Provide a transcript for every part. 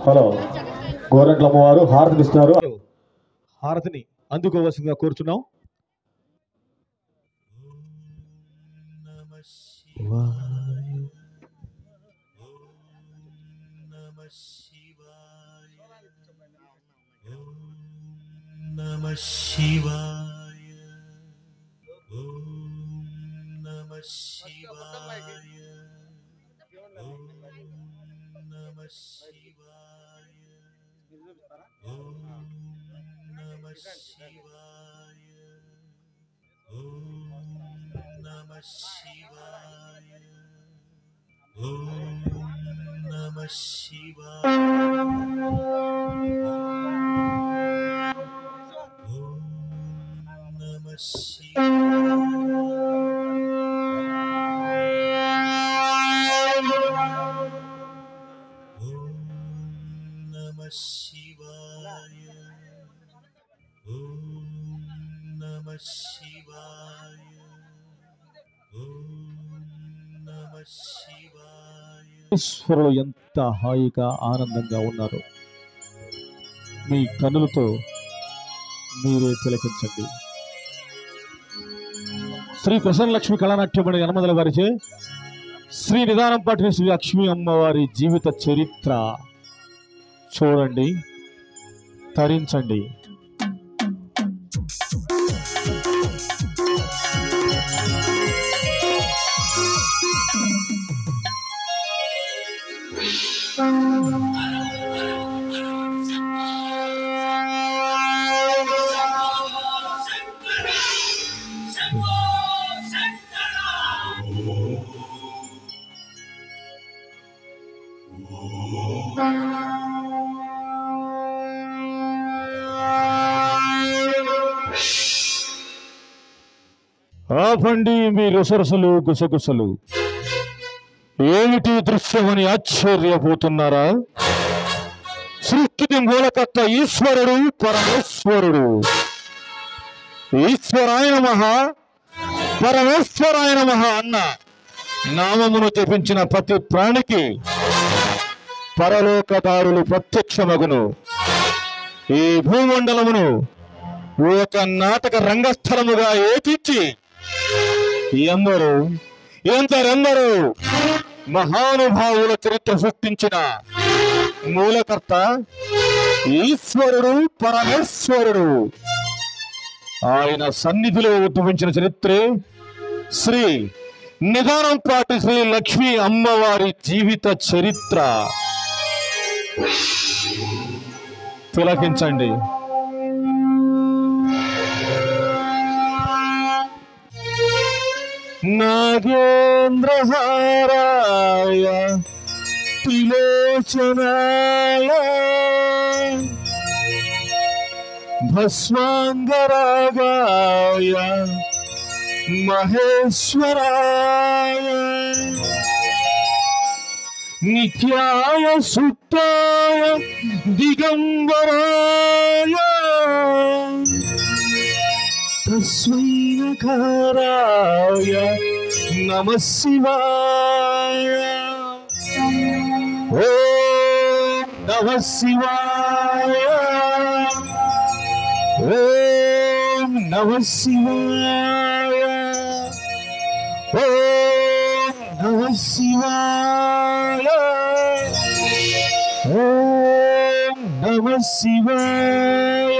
Hello, Gorantla అమ్మవారు హారతిని ఇస్తున్నారు. హారతిని అందుకోవాల్సిందిగా కోరుచున్నాం. Namah Shivaya, Om Namah Shivaya, Om Namah Shivaya, Om Namah Shivaya, Om Namah Shivaya, Om Namah Shivaya. ఈశ్వరులు ఎంత హాయిగా ఆనందంగా ఉన్నారు. మీ కన్నులతో మీరే తిలకించండి. శ్రీ ప్రసన్న లక్ష్మి కళానాట్యమణి యనమదల వారిచే శ్రీ నిదానంపాటి శ్రీ లక్ష్మీ అమ్మవారి జీవిత చరిత్ర చూడండి, తరించండి. ఆపండి మీ రుసరుసలు గుసగుసలు. ఏమిటి దృశ్యమని ఆశ్చర్యపోతున్నారా? సృష్టికి మూలకర్త ఈశ్వరుడు పరమేశ్వరుడు. ఈశ్వరాయ నమః, పరమేశ్వరాయ నమః అన్న నామమును జపించిన ప్రతి ప్రాణికి పరలోకదారులు ప్రత్యక్షమగును. ఈ భూమండలమును ఒక నాటక రంగస్థలముగా ఏర్చి ఎందరెందరూ మహానుభావుల చరిత్ర సృష్టించిన మూలకర్త ఈశ్వరుడు పరమేశ్వరుడు. ఆయన సన్నిధిలో ఉద్భవించిన చరిత్రే శ్రీ నిదానంపాటి శ్రీ లక్ష్మీ అమ్మవారి జీవిత చరిత్ర. తిలకించండి. నాగేంద్రహారాయ త్రిలోచనాయ భస్మాంగరాగాయ మహేశ్వరాయ నిత్యాయ సుప్తాయ దిగంబరాయ తస్మై నకారాయ నమః శివాయ. ఓం నమః శివాయ, ఓం నమః శివాయ, ఓం నమః శివాయ, ఓం నమః శివాయ.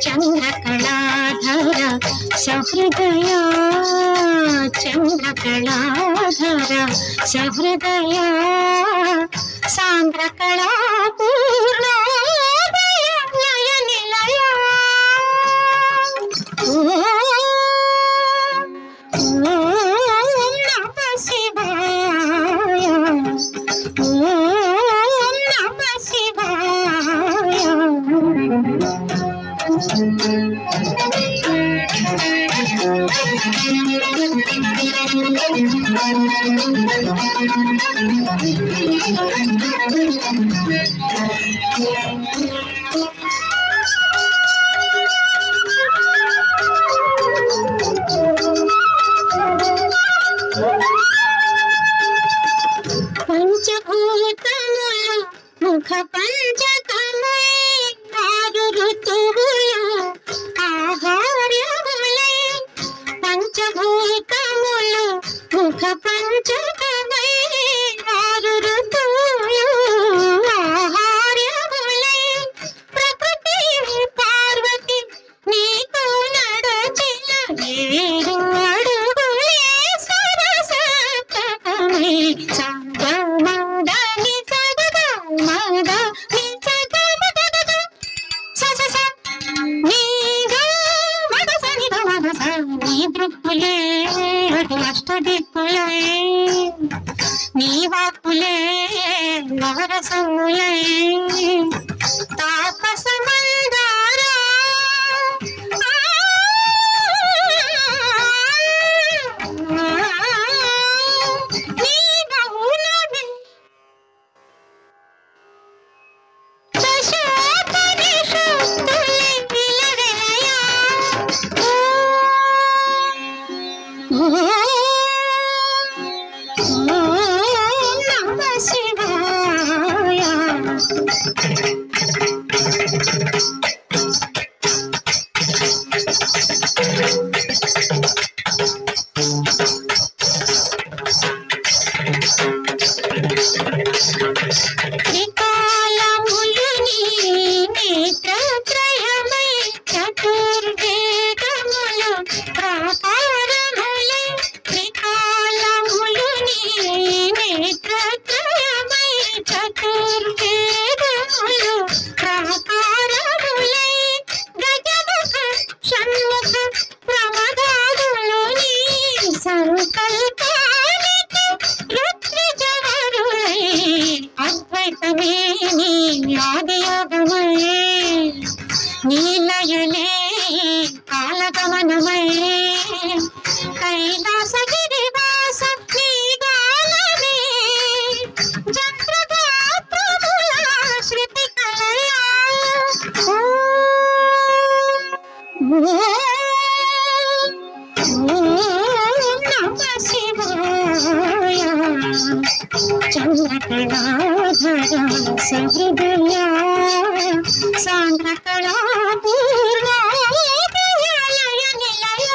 చంద్రకళాధర సహృదయ చంద్రకళాధర సహృదయ సాంద్రకళా పూర్ణోదయ లయ నిలయ ఓం నమ శివాయ ఓం నమ శివాయ పంచభూతములు ముఖ పంచకమై ఆరు ఋతువులు ఆహార్యములై పంచభూతములు ముఖ పంచకమై ఆరు ఋతువులు ఆహార్యములై ప్రకృతి పార్వతి నీకు నడచిన ఏడు అడుగులే సరసతమై సంగమదని సగమదని సగమదద ససస నీగా మదసని దమదస నీ దృక్కులే అటు అష్టదిక్కులే నీ వాక్కులే నవరసములే తాపసమందారా నీ మౌనమే దశోపనిషత్తులే విలవిలయా ఓం నమ శివాయ త్రికాలములు నీ నేత్రత్రయమై చతుర్వేదములు ప్రాకారములై త్రికాలములు నీ నేత్రత్రయమై చతుర్వేదములు ప్రాకారములై గజముఖ షణ్ముఖ ప్రమదాదులు నీ సంకల్పానికి రుద్రజవరులై అద్వైతమే నీ ఆదియోగమై నీలయలే కాలగమనమై కైలాసగిరివాస నీ గానమే జంత్రగాత్రముల శృతి కలయా ఓం నమ శివాయ చంద్రకళాధర సహృదయ సాంద్రకళా పూర్ణోదయ లయ నిలయ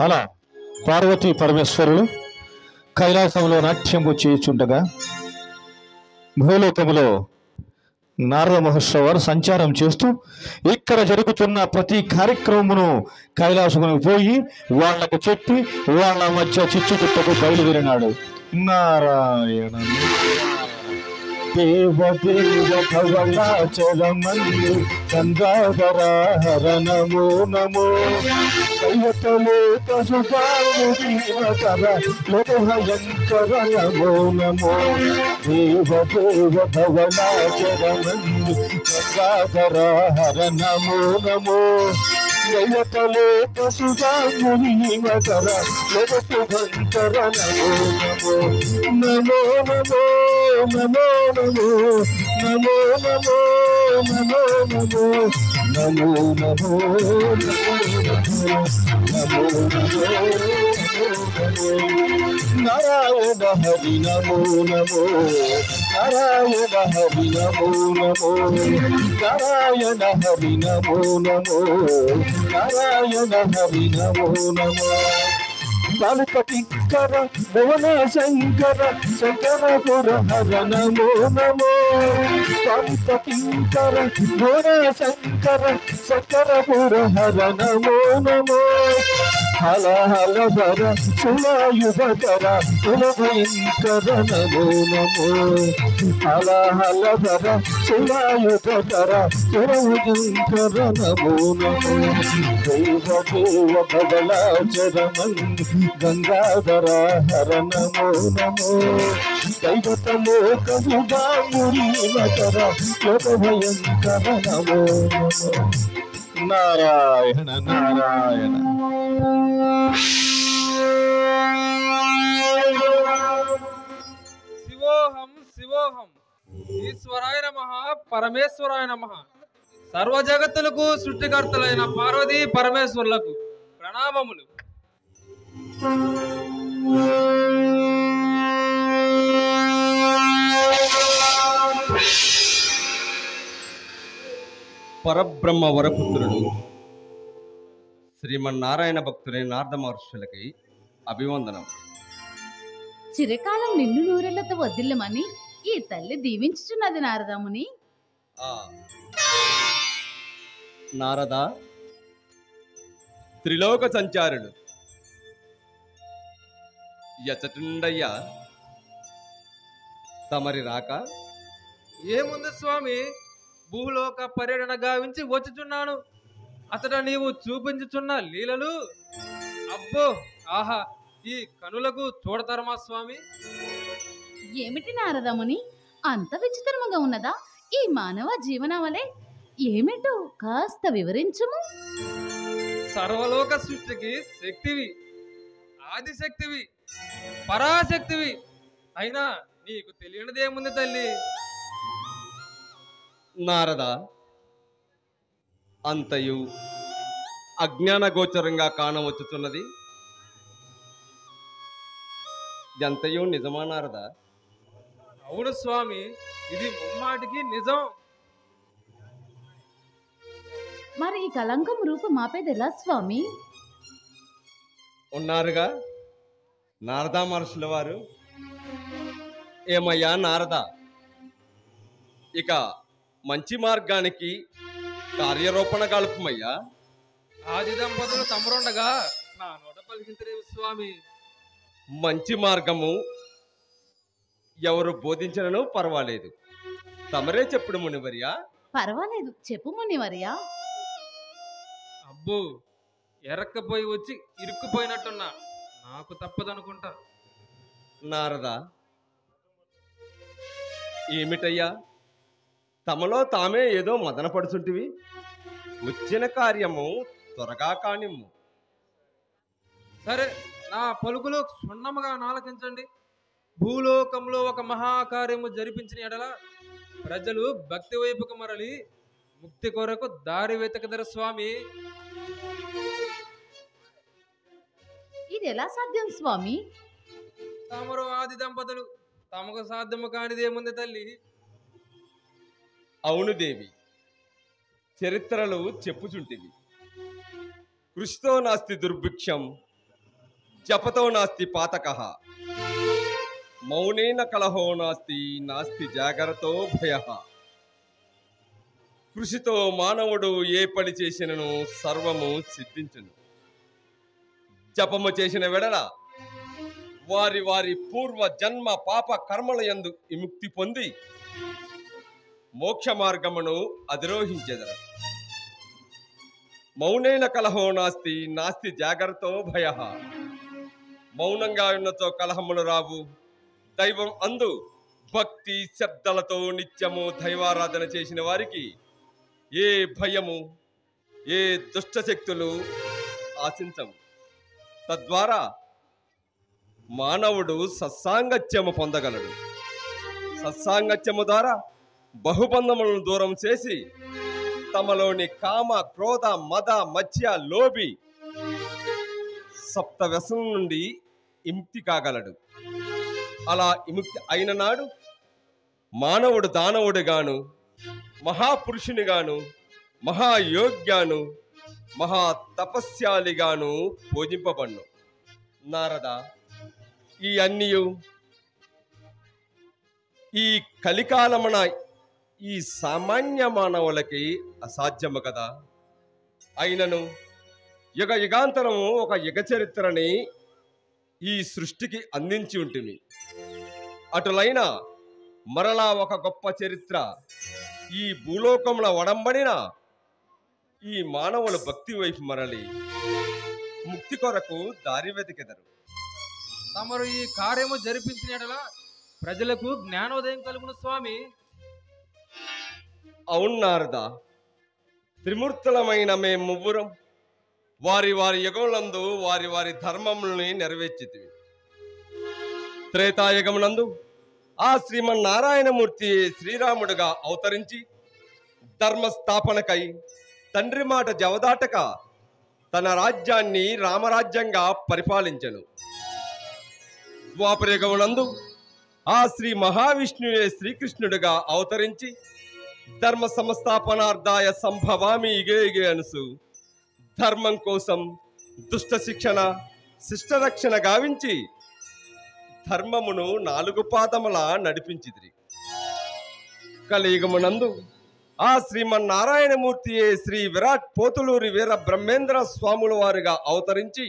అలా పార్వతీ పరమేశ్వరులు కైలాసంలో నాట్యము చేయుచుండగా భూలోకములో నారద మహర్షి వారు సంచారం చేస్తూ ఇక్కడ జరుగుతున్న ప్రతి కార్యక్రమమును కైలాసమును పోయి వాళ్ళకు చెప్పి వాళ్ళ మధ్య చిచ్చుకుట్టకు బయలుదేరినాడు. నారాయణ దేవదేవ భవనాచలమల్లి గంగాధర హర నమో నమో కైవతలేక సుధాముఖర లోభయంకర నమో నమో దేవదేవ భవనాచలమల్లి గంగాధర హర నమో నమో కైవతలేక సుధాముఖర లోభయంకర నమో నమో నమో నమో నమో నమో నమో నమో నమో నమో నమో నమో నారాయణ హరి నమో నమో నారాయణ హరి నమో నమో నారాయణ హరి నమో నమో నారాయణ హరి నమో నమో బాలకటింకర భువన శంకర శంకరపుర హర నమో నమో బాలకటింకర భువన శంకర శంకరపుర హర నమో నమో హల హల ధర సులాయుధర కులభయంకర నమో నమో హల హల ధర సులాయుధర కులభయంకర నమో నమో దేవ దేవ బదలాచరమంది గంగాధర హర నమో నమో దైవతలోక సుధామురీమకర లోకభయంకర నమో నమో నారాయణ నారాయణ శివోహం శివోహం ఈశ్వరాయ నమః పరమేశ్వరాయ నమః సర్వ జగత్తులకు సృష్టికర్తలైన పార్వతీ పరమేశ్వరులకు ప్రణామములు. పరబ్రహ్మ వరపుత్రుడు శ్రీమన్నారాయణ భక్తులైన నారద మహర్షులకి అభివందనం. చిరకాలం నిన్ను నూరెళ్లతో వదిల్లమని ఈ తల్లి దీవించుచున్నది నారదముని. నారద త్రిలోక సంచారుడు ఎచ్చటుండయ్యా తమరి రాక. ఏముంది స్వామి, భూలోక పర్యటన గావించి వచ్చుచున్నాను. అతడ నీవు చూపించుచున్న లీలలు అబ్బో ఆహా, ఈ కనులకు చూడతరమా స్వామి? ఏమిటి నారదముని, అంత విచిత్రముగా ఉన్నదా ఈ మానవ జీవనవలే? ఏమిటో కాస్త వివరించుము. సర్వలోక సృష్టికి శక్తివి, ఆదిశక్తివి, పరాశక్తివి. అయినా నీకు తెలియనిదేముంది తల్లి? నారద అంతయు అజ్ఞాన గోచరంగా కానవచ్చుతున్నది. ఎంతయు నిజమా నారద? అవును స్వామి, ఇది ముమ్మాటికి నిజం. మరి ఈ కలంకం రూపం మాపేదెలా స్వామి? ఉన్నారుగా నారదా మహర్షుల వారు. ఏమయ్యా నారద, ఇక మంచి మార్గానికి కార్యరూపణ కలుపమయ్యా. ఆది దంపతులు తమరుండగా నా నోట పలికించలేవు స్వామి. మంచి మార్గము ఎవరు బోధించనను పర్వాలేదు, తమరే చెప్పుడు మునివర్యా. పర్వాలేదు, చెప్పు మునివర్యా. అబ్బో, ఎరక్కపోయి వచ్చి ఇరుక్కుపోయినట్టున్నా, నాకు తప్పదనుకుంటా. నారద ఏమిటయ్యా, తమలో తామే ఏదో మదనపడుచుంటివి. వచ్చిన కార్యము త్వరగా కానిమ్ము. సరే, నా పలుకులు క్షుణ్ణముగా నాలకించండి. భూలోకంలో ఒక మహాకార్యము జరిపించిన ఎడల ప్రజలు భక్తి వైపుకు మరలి ముక్తి కొరకు దారి వెతకదరు స్వామి. ఇది ఎలా సాధ్యం స్వామి? తమరు ఆది దంపతులు, తమకు సాధ్యము కానిదేముంది తల్లి? అవును దేవి, చరిత్రలు చెప్పుచుంటివి. కృషితో నాస్తి దుర్భిక్షం, జపతో నాస్తి పాతకః, మౌనేన కలహో నాస్తి, నాస్తి జాగరతో భయః. కృషితో మానవుడు ఏ పని చేసినను సర్వము సిద్ధించును. జపము చేసిన వెడల వారి వారి పూర్వ జన్మ పాప కర్మల యందు విముక్తి పొంది మోక్ష మార్గమును అధిరోహించెదరు. మౌనేన కలహో నాస్తి, నాస్తి జాగరతో భయః. మౌనంగా ఉన్నతో కలహములు రావు. దైవం అందు భక్తి శ్రద్ధలతో నిత్యము దైవారాధన చేసిన వారికి ఏ భయము, ఏ దుష్టశక్తులు ఆశించవు. తద్వారా మానవుడు సత్సాంగత్యము పొందగలడు. సత్సాంగత్యము ద్వారా బహుబంధములను దూరం చేసి తమలోని కామ, క్రోధ, మద, మత్స్య, లోభి సప్త వ్యసనం నుండి విముక్తి కాగలడు. అలా విముక్తి అయిన నాడు మానవుడు దానవుడిగాను, మహాపురుషునిగాను, మహాయోగ్యాను, మహా తపస్యాలిగాను పూజింపబడును. నారద, ఈ అన్నియు ఈ కలికాలమున ఈ సామాన్య మానవులకి అసాధ్యము కదా. అయినను యుగ యుగాంతరము ఒక యుగ చరిత్రని ఈ సృష్టికి అందించి ఉంటుంది. అటులైన మరలా ఒక గొప్ప చరిత్ర ఈ భూలోకంలో వడంబడిన ఈ మానవుల భక్తి వైపు మరలి ముక్తి కొరకు దారి వెతికెదరు. తమరు ఈ కార్యము జరిపించిన ఎడల ప్రజలకు జ్ఞానోదయం కలుగును స్వామి. అవును నారద, త్రిమూర్తులమైన మేము ముగ్గురం వారి వారి యుగములందు వారి వారి ధర్మములని నెరవేర్చితివి. త్రేతాయుగమునందు ఆ శ్రీమన్నారాయణమూర్తి శ్రీరాముడుగా అవతరించి ధర్మస్థాపనకై తండ్రి మాట జవదాటక తన రాజ్యాన్ని రామరాజ్యంగా పరిపాలించెను. ద్వాపరయుగమునందు ఆ శ్రీ మహావిష్ణువే శ్రీకృష్ణుడిగా అవతరించి ధర్మ సంస్థాపనార్థాయ సంభవామి యుగే యుగే అనుసు ధర్మం కోసం దుష్ట శిక్షణ, శిష్టరక్షణ గావించి ధర్మమును 4 పాదముల నడిపించిదిరి. కలియుగమునందు ఆ శ్రీమన్నారాయణమూర్తియే శ్రీ విరాట్ పోతులూరి వీర బ్రహ్మేంద్ర స్వాముల వారుగా అవతరించి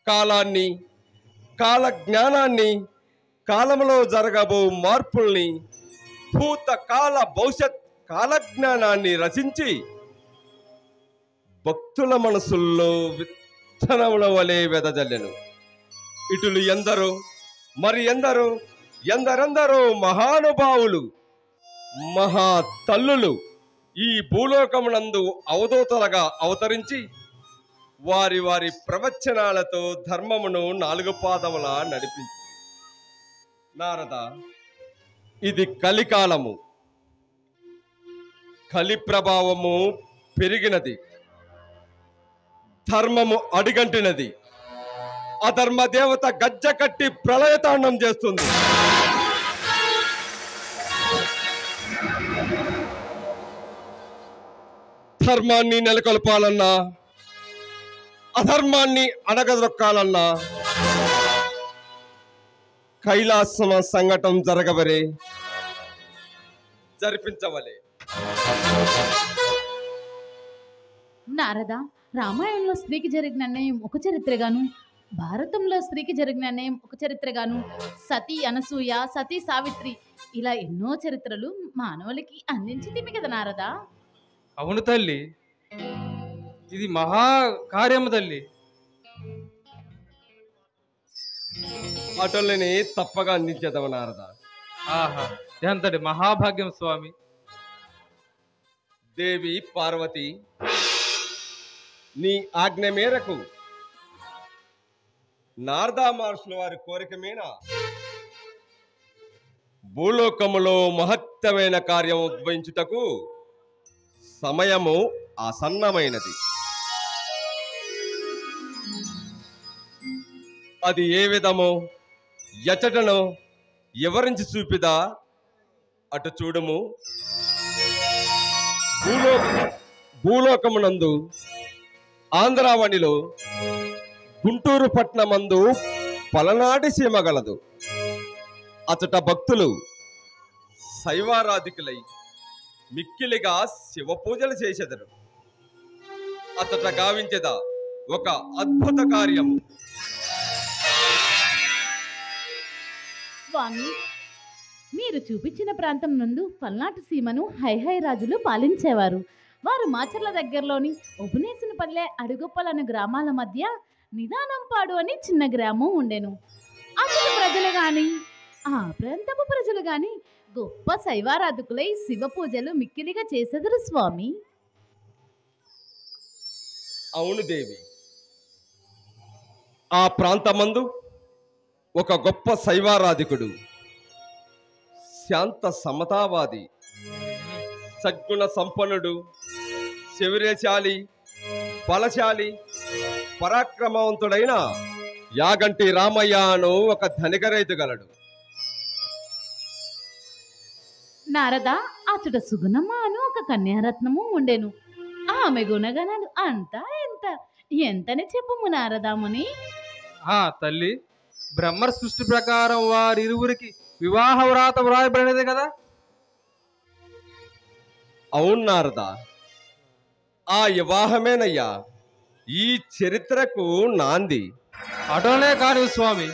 కాలాన్ని, కాల జ్ఞానాన్ని, కాలములో జరగబో మార్పుల్ని, భూత కాల భవిష్యత్ కాలజ్ఞానాన్ని రచించి భక్తుల మనసుల్లో విత్తనముల వలె వెదజల్లెను. ఇటులు ఎందరో మరి ఎందరెందరో మహానుభావులు, మహా తల్లులు ఈ భూలోకమునందు అవధూతలుగా అవతరించి వారి వారి ప్రవచనాలతో ధర్మమును 4 పాదముల నడిపించి. నారద, ఇది కలికాలము. కలి ప్రభావము పెరిగినది, ధర్మము అడిగంటినది. అధర్మ దేవత గజ్జ కట్టి ప్రళయతాండం చేస్తుంది. ధర్మాన్ని నెలకొల్పాలన్నా, అధర్మాన్ని అడగదొక్కాలన్నా కైలాసమ సంఘటన జరగవరే, జరిపించవలే. నారద, రామాయణంలో స్త్రీకి జరిగిన అన్యాయం ఒక చరిత్రగాను, భారతంలో స్త్రీకి జరిగిన అన్యాయం ఒక చరిత్రగాను, సతీ అనసూయ, సతీ సావిత్రి ఇలా ఎన్నో చరిత్రలు మానవులకి అందించింది కదా నారద. అవును తల్లి, ఇది మహా కార్యము తల్లి. అటులని తప్పగా అందించేదవ నారద. ఆహా, ఎంతటి మహాభాగ్యం స్వామి. దేవి పార్వతి, నీ ఆజ్ఞ మేరకు నారదా మహర్షుల వారి కోరిక మీద భూలోకములో మహత్తమైన కార్యం ఉద్భవించుటకు సమయము ఆసన్నమైనది. అది ఏ విధమో ఎచ్చటనో వివరించి చూపిదా అటు చూడము. భూలోకమునందు ఆంధ్రావనిలో గుంటూరు పట్నమందు పలనాటి సీమ గలదు. అచట భక్తులు శైవారాధికులై మిక్కిలిగా శివ పూజలు చేసెదరు. అతట గావించేదా ఒక అద్భుత కార్యము. స్వామి, మీరు చూపించిన ప్రాంతం నందు పల్నాటి సీమను హైహై రాజులు పాలించేవారు. వారు మాచర్ల దగ్గరలోని ఉపనేసినపల్లె అడుగొప్పలనే గ్రామాల మధ్య నిదానంపాడు అని చిన్న గ్రామం ఉండెను. అతని ప్రజలు గాని ఆ ప్రాంతపు ప్రజలు గాని గొప్ప శైవారాధకులై శివ పూజలు మిక్కిలిగా చేసెదరు స్వామి. అవును దేవి, ఆ ప్రాంతమందు ఒక గొప్ప శైవారాధికుడు, శాంత సమతావాది, సద్గుణ సంపన్నుడు, శౌర్యశాలి, బలశాలి, పరాక్రమవంతుడైన యాగంటి రామయ్య అను ఒక ధనిక రైతు గలడు. నారద, అతడు సుగుణమ్మ అను ఒక కన్యారత్నము ఉండెను. ఆమె గుణగణాలు అంతా ఎంతని చెప్పుము నారదాముని. తల్లి, బ్రహ్మ సృష్టి ప్రకారం వారిరువురికి వివాహ వ్రాత వ్రాయబడినదే కదా. అవును నారదా, ఆ వివాహమేనయ్యా ఈ చరిత్రకు నాంది. అటోనే కాదు స్వామి,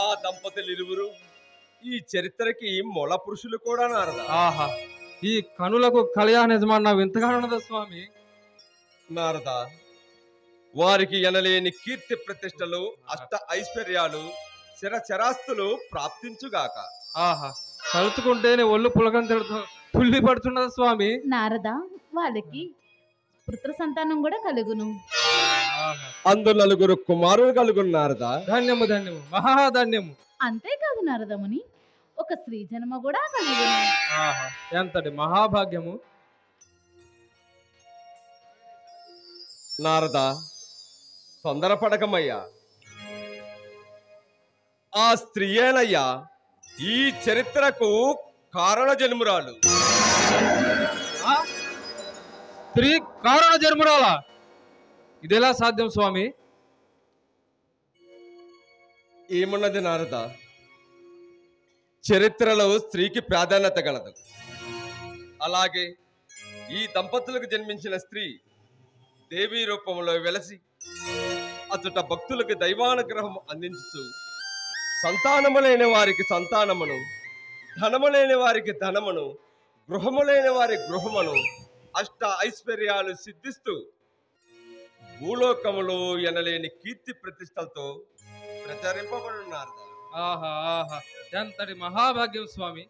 ఆ దంపతులు ఇరువురు ఈ చరిత్రకి మూల పురుషులు కూడా నారదా. ఆహా, ఈ కనులకు కళ్యాణ యజమాన వింతగా ఉన్నదా స్వామి. నారదా, వారికి ఎనలేని కీర్తి ప్రతిష్టలు, అష్ట ఐశ్వర్యాలు, శిరచరాస్తులు ప్రాప్తించుగాక. ఆహా, తలుచుకుంటేనే ఒళ్ళు పులకంతో తుల్లి పడుతున్నదా స్వామి. నారద, వాళ్ళకి పుత్ర సంతానం కూడా కలుగును. అందు నలుగురు కుమారులు కలుగున్నారదా. ధన్యము ధన్యము, మహాధన్యము. అంతేకాదు నారదముని, ఒక స్త్రీ జన్మ కూడా కలుగును. ఆహా, ఎంతటి మహాభాగ్యము. నారదా, తొందరపడకమయ్యా. ఆ స్త్రీయేనయ్యా ఈ చరిత్రకు కారణ జన్మురాలు. స్త్రీ కారణ జన్మురాలా? ఇదెలా సాధ్యం స్వామి? ఏమున్నది నారదా, చరిత్రలో స్త్రీకి ప్రాధాన్యత గలదు. అలాగే ఈ దంపతులకు జన్మించిన స్త్రీ దేవీ రూపంలో వెలసి అతట భక్తులకు దైవానుగ్రహం అందించు, సంతానము లేని వారికి సంతానమును, ధనము లేని వారికి ధనమును, గృహము లేని వారి గృహమును, అష్ట ఐశ్వర్యాలు సిద్ధిస్తూ భూలోకములో ఎనలేని కీర్తి ప్రతిష్టలతో ప్రచారింపబడున్నారు. ఆహా ఆహా, ఎంతటి మహాభాగ్యం స్వామి.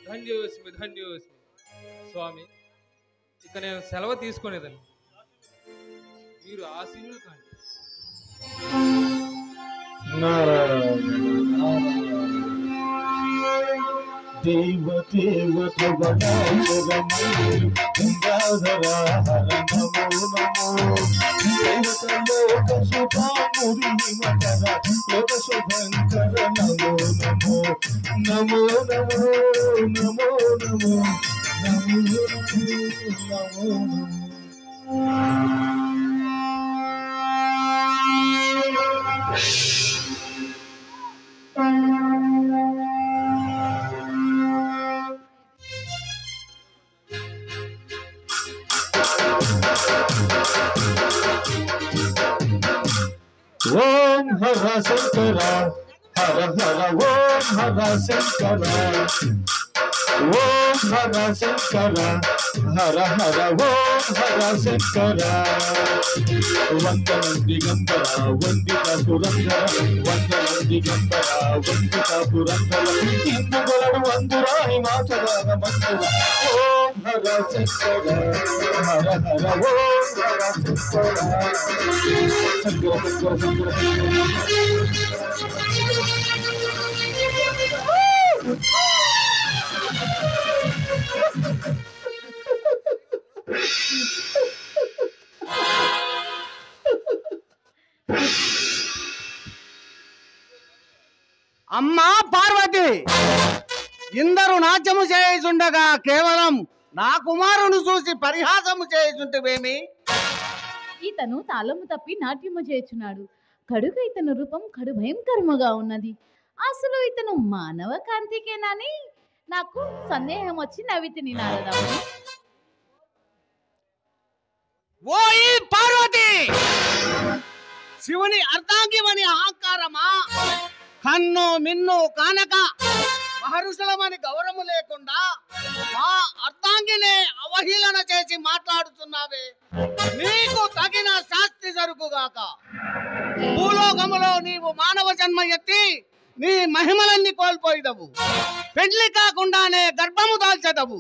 ధన్యోస్మి ధన్యోస్మి స్వామి. ఇక నేను సెలవు తీసుకునేదని మీరు ఆశీనులు కాండి. దేవ దేవ గంగాధరా హర నమో నమో. లోక శుభామురి మకర లోక శుభంకర నమో నమో. నమో నమో నమో నమో నమో నమో నమో. ఓం హర శంకర హర హర ఓం హర శంకర. ఓం హర శంకర హర హర ఓం హర శంకర. వందనం దిగంబర వందిత పురంధర, వందనం దిగంబర వందిత పురంధర. ఇందుగలడు వందురా హిమాచల మందిర. ఓం హర శంకర హర హర ఓం హర శంకర. అమ్మా పార్వతి, ఇందరు నాట్యము చేయుచుండగా కేవలం నా కుమారుని చూసి పరిహాసము చేయుచుంటేవేమి? ఇతను తాళము తప్పి నాట్యము చేయుచున్నాడు. కడుగు ఇతను రూపం కడు భయంకరముగా ఉన్నది. అసలు ఇతను మానవ కాంతికేనని నాకు సందేహం వచ్చి నవ్వితిని నారదముని. ఓయి పార్వతి, శివుని అర్ధాంగిమని అహంకారమా? కన్ను మిన్ను కానక మహర్షులమని గౌరవము లేకుండా మా అర్ధాంగినే అవహేళన చేసి మాట్లాడుతున్నావే, నీకు తగిన శాస్తి జరుగుగాక. భూలోకములో నీవు మానవ జన్మ ఎత్తి నీ మహిమలన్నీ కోల్పోయిదవు. పెళ్లి కాకుండానే గర్భము దాల్చెదవు.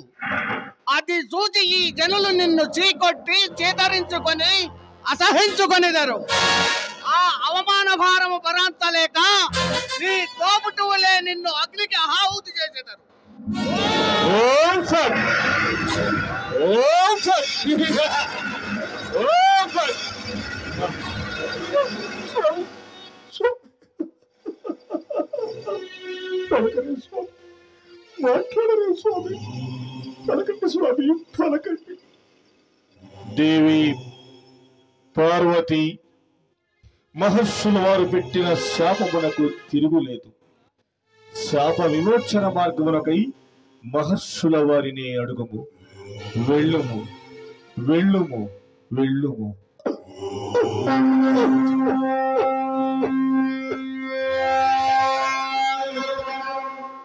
అది చూచి ఈ జనులు నిన్ను చీకొట్టి చేతరించుకొని అసహించుకొనిదరు. ఆ అవమాన భారము భరించలేక నీ తోబుట్టువులే నిన్ను అగ్నికి ఆహుతి చేసేదరు. ఓం సత్, ఓం సత్, ఓం సత్. పలకండి స్వామి, మాట్లాడరు స్వామి, పలకండి స్వామి, పలకండి. దేవి పార్వతి, మహర్షుల వారు పెట్టిన శాపమునకు తిరుగులేదు. శాప విమోచన మార్గమునకై మహర్షుల వారిని అడుగుము. వెళ్ళుము, వెళ్ళుము, వెళ్ళుము.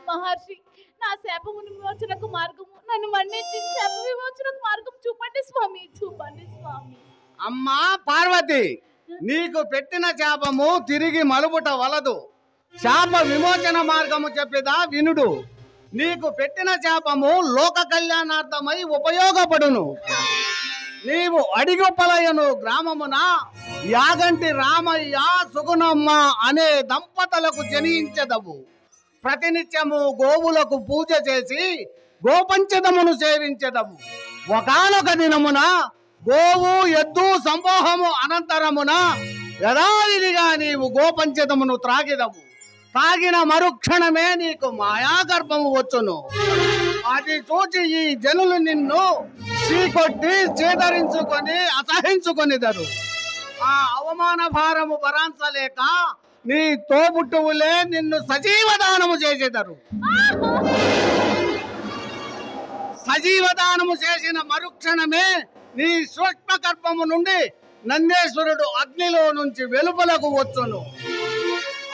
మహర్షి, నా శాప విమోచనకు మార్గము నన్ను మన్నించి శాప విమోచనకు మార్గం చూపండి స్వామి, చూపండి స్వామి. అమ్మా పార్వతి, నీకు పెట్టిన శాపము తిరిగి మలుపుట వలదు. శాప విమోచన మార్గము చెప్పేదా వినుడు. నీకు పెట్టిన శాపము లోక కళ్యాణార్థమై ఉపయోగపడును. నీవు అడిగొప్పలయను గ్రామమున యాగంటి రామయ్య సుగుణమ్మ అనే దంపతులకు జనించదవు. ప్రతినిత్యము గోవులకు పూజ చేసి గోపంచదమును సేవించదవు. ఒకానొక దినమున గోవు ఎద్దు సంపోహము అనంతరమున యథావిధిగా నీవు గోపంచదమును త్రాగిదవు. తాగిన మరుక్షణమే నీకు మాయాగర్భము వచ్చును. అది చూచి ఈ జనులు నిన్ను చీకొట్టి చేదరించుకొని అసహించుకొనిదరు. ఆ అవమాన భారము భరించలేక నీ తోబుట్టువులే నిన్ను సజీవదానము చేసేదరు. సజీవదానము చేసిన మరుక్షణమే నీ సూక్ష్మ గర్భము నుండి నందేశ్వరుడు అగ్నిలో నుంచి వెలుపలకు వచ్చును.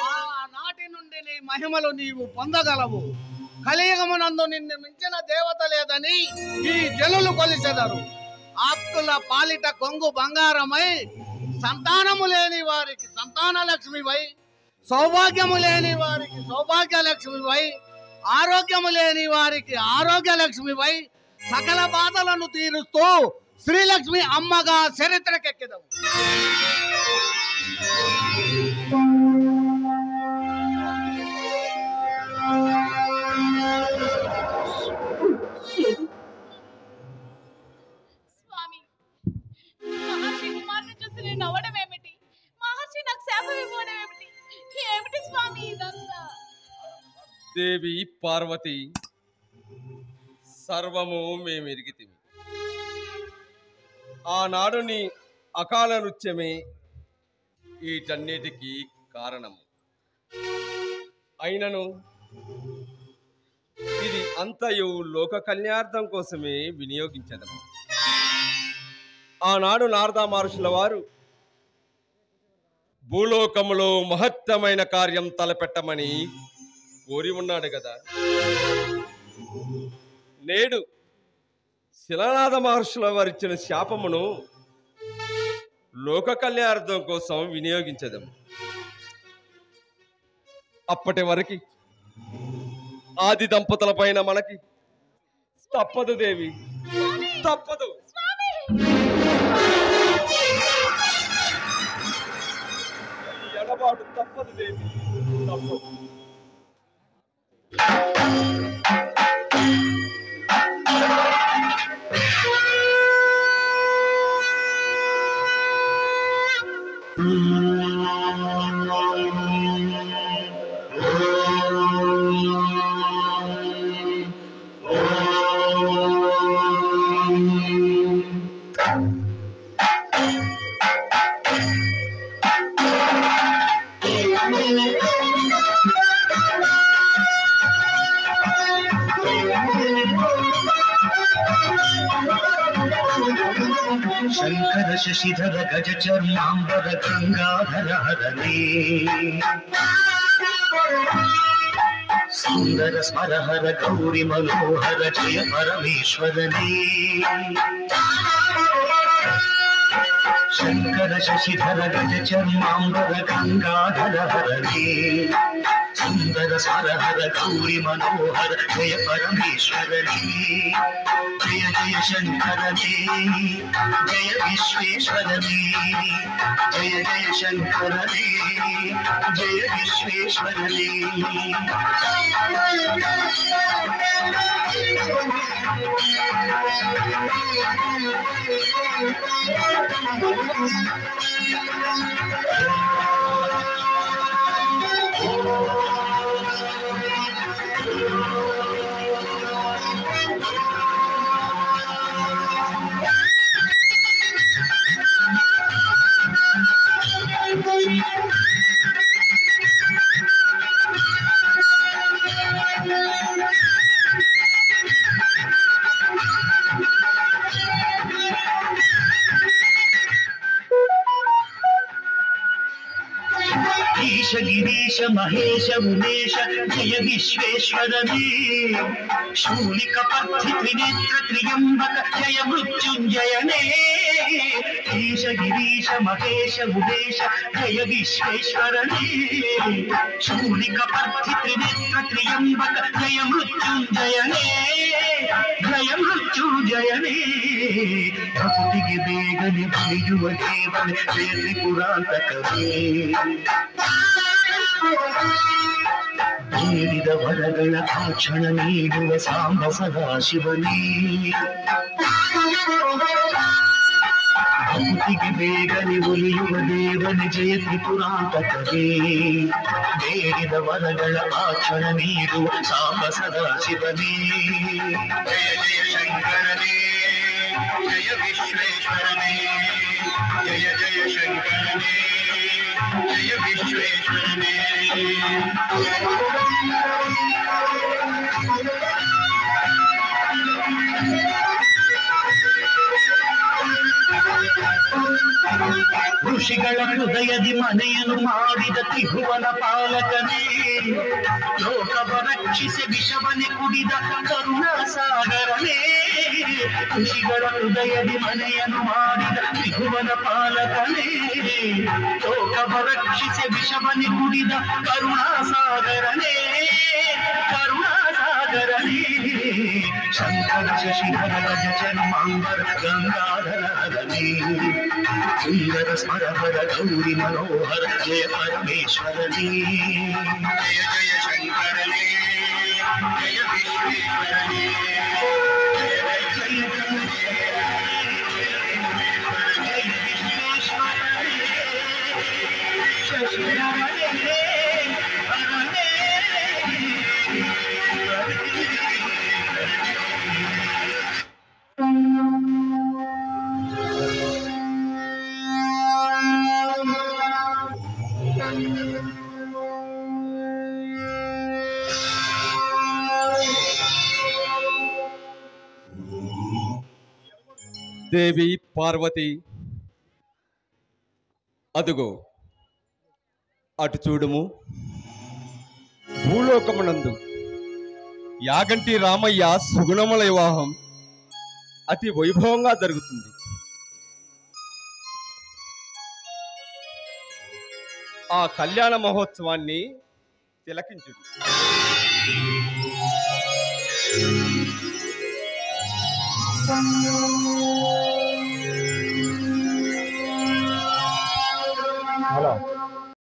ఆ నాటి నుండి నీ మహిమలు నీవు పొందగలవు. కలియుగమునందు నిన్ను మించిన దేవత లేదని ఈ జనులు కొలిచెదరు. ఆప్తుల పాలిట కొంగు బంగారమై, సంతానము లేని వారికి సంతాన లక్ష్మివై, సౌభాగ్యము లేని వారికి సౌభాగ్య లక్ష్మివై, ఆరోగ్యము లేని వారికి ఆరోగ్య లక్ష్మివై, సకల బాధలను తీరుస్తూ శ్రీలక్ష్మి అమ్మగా చరిత్రకెక్కెదవు. స్వామి, మహర్షి కుమార్ని చూసి నేను నవ్వడం ఏమిటి? మహర్షి నాకు శాపం ఇవ్వడం ఏమిటి? ఏమిటి స్వామి ఇదంతా? దేవి పార్వతి, సర్వము మేమెరిగితిమి. ఆనాడు నీ అకాల నృత్యమే వీటన్నిటికీ కారణము. అయినను ఇది అంతయు లోక కళ్యాణార్థం కోసమే వినియోగించదము. ఆనాడు నారద మహర్షుల వారు భూలోకములో మహత్తమైన కార్యం తలపెట్టమని కోరి ఉన్నాడు కదా. నేడు శిలనాథ మహర్షుల వారు ఇచ్చిన శాపమును లోక కళ్యాణార్థం కోసం వినియోగించదము. అప్పటి వరకు ఆది దంపతుల పైన మనకి తప్పదు దేవి, తప్పదు. ఎడబాటు తప్పదు దేవి, తప్పదు. శంకర శశిధర గజ చర్మాంబర గంగాధర హరణే సుందర స్మరహర గౌరి మనోహర జయ పరమేశ్వరనే శంకర శశిధర గజ చర్మాంబర గంగాధర హరణే సుందర స్మరహర గౌరి మనోహర జయ పరమేశ్వరనే జయ జయ శంకరనే జయ విశ్వేశ్వరనే జయ జయ శంకరనే జయ విశ్వేశ్వరనే గిరీశ మహేశ ఉమేశ జయ విశ్వేశ్వరనే శూలిక పర్థి త్రినేత్ర త్రియంబక జయ మృత్యుంజయనే ఈశ గిరీశ మహేశ ఉమేశ జయ విశ్వేశ్వరనే శూలిక పర్థి త్రినేత్ర త్రియంబక జయ మృత్యుంజయనే జయ మృత్యుంజయనే భక్తికి వేగని భయువ దేవని జయ త్రిపురాంతకవే ಬೇಡಿದ ವರಗಳ ತಾಕ್ಷಣ ನೀಡುವ ಸಾಂಬ ಸದಾಶಿವನೇ ಭಕ್ತಿಗೆ ಬೇಗನೆ ಒಲಿಯುವ ದೇವನೇ ಜಯ ತ್ರಿಪುರಾಂತಕವೇ ಬೇಡಿದ ವರಗಳ ತಾಕ್ಷಣ ನೀಡುವ ಸಾಂಬ ಸದಾಶಿವನೇ ಜಯ ಜಯ ಶಂಕರನೇ ಜಯ ವಿಶ್ವೇಶ್ವರನೇ ಜಯ ಜಯ ಶಂಕರನೇ జయ విశ్వేశ్వరనే ಋಷಿಗಳ ಹೃದಯದಿ ಮನೆಯನ್ನು ಮಾಡಿದ ತ್ರಿಭುವನ ಪಾಲಕನೇ ಲೋಕವ ರಕ್ಷಿಸಿ ವಿಷವನೆ ಕುಡಿದ ಕರುಣಾ ಸಾಗರನೇ ಋಷಿಗಳ ಹೃದಯದಿ ಮನೆಯನ್ನು ಮಾಡಿದ ತ್ರಿಭುವನ ಪಾಲಕನೇ ಲೋಕವ ರಕ್ಷಿಸಿ ವಿಷವನೆ ಕುಡಿದ ಕರುಣಾ ಸಾಗರನೇ ಕರುಣಾ ಸಾಗರನೇ ಶಂಕರ ಶಶಿಧರ ಗಜ ಚರ್ಮಾಂಬರ ಗಂಗಾಧರ ಹರನೇ ಸುಂದರ ಸ್ಮರಹರ ಗೌರಿ ಮನೋಹರ ಜಯ ಪರಮೇಶ್ವರನೇ ಜಯ ಜಯ ಶಂಕರನೇ ಜಯ ವಿಶ್ವೇಶ್ವರನೇ ಜಯ ವಿಶ್ವೇಶ್ವರನೇ ಶಶಿಧರನೇ ಹರನೇ దేవి పార్వతి అదుగో అటు చూడుము భూలోకమునందు యాగంటి రామయ్య సుగుణముల వివాహం అతి వైభవంగా జరుగుతుంది. ఆ కళ్యాణ మహోత్సవాన్ని తిలకించుడు.